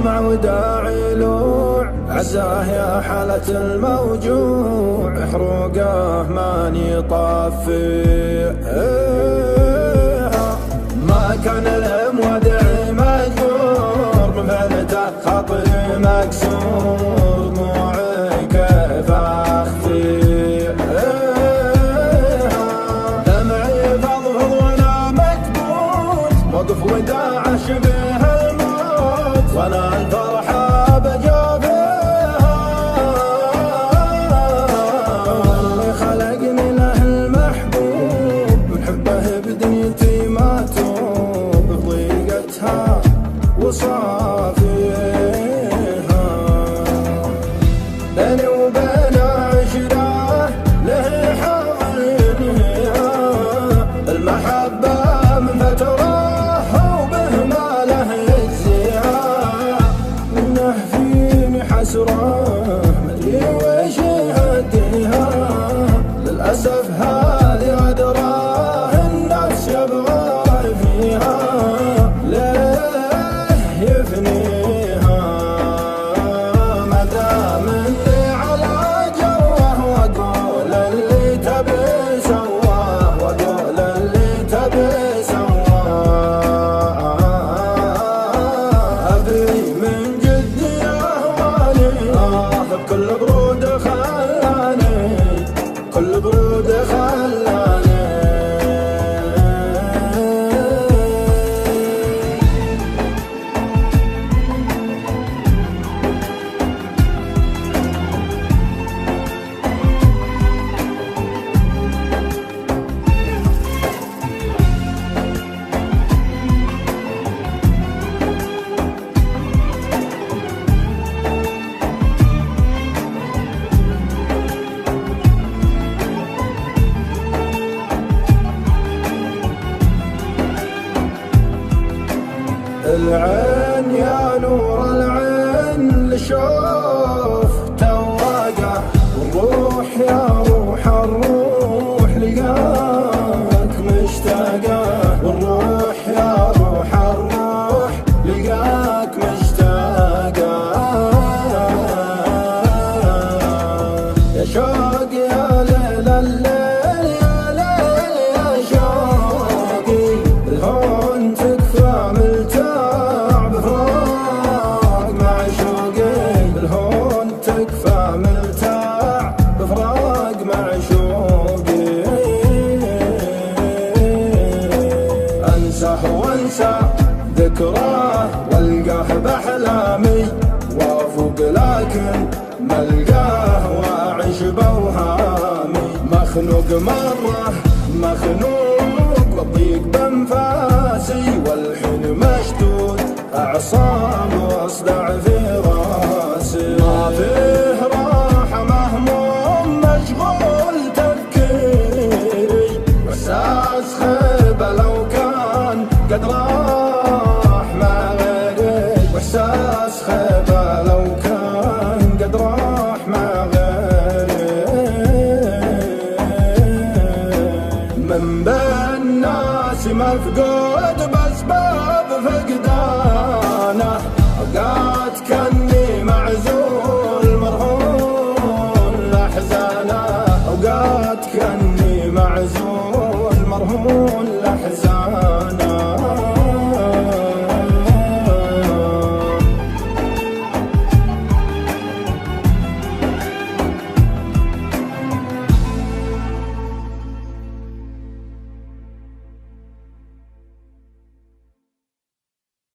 مع وداع يلوع، عزاه يا حالة الموجوع، حروقه ماني طافي. ما كان المودع مجبور، من فلته خاطري مكسور، دموعي كيف اخفي. دمعي فضفض وانا مكبوت، موقف وداع شبه الموت، وانا الفرحة بجوفها. اللي خلقني له المحبوب، من حبه بدنيتي ما توب، بضيقتها وصافيها. بيني وبين عشرة له حاضنها، المحبة من فترة وبه ما له يجزيها. منه فيني حسرة مدري ويش يهديها، للأسف هذه غدرة النفس يبغى فيها، ليه يفنيها. ما دام اللي على جوه، واقول اللي تبي سواه، واقول اللي تبي سواه. أبي من جدي أهواني، بكل برود خلاني، كل برود خلاني. العين يا نور العين لشوف تواقع، والروح يا روح الروح لقاك مشتاقة، والروح يا روح الروح لقاك مشتاقة. يا شوق يا ليل الليل، يا ليل يا شوقي، الهون تكفى ملتاع بفراق معشوقي، الهون تكفى ملتاع بفراق معشوقي. انساه وانسى ذكراه، والقاه باحلامي وافوق، لكن ملقاه واعيش بوهامي. مخنوق مرة مخنوق، والضيق بانفاسي، والحين مشدود اعصاب واصدع في راسي. ما فيه راحة مهموم مشغول تفكيري، واحساس خيبة لو كان قد راح مع غيري، واحساس خيبة لو كان قد راح مع غيري. من بين ناس مفقود بأسباب فقدانه، أوقات كني معزول مرهون لأحزانه، أوقات كني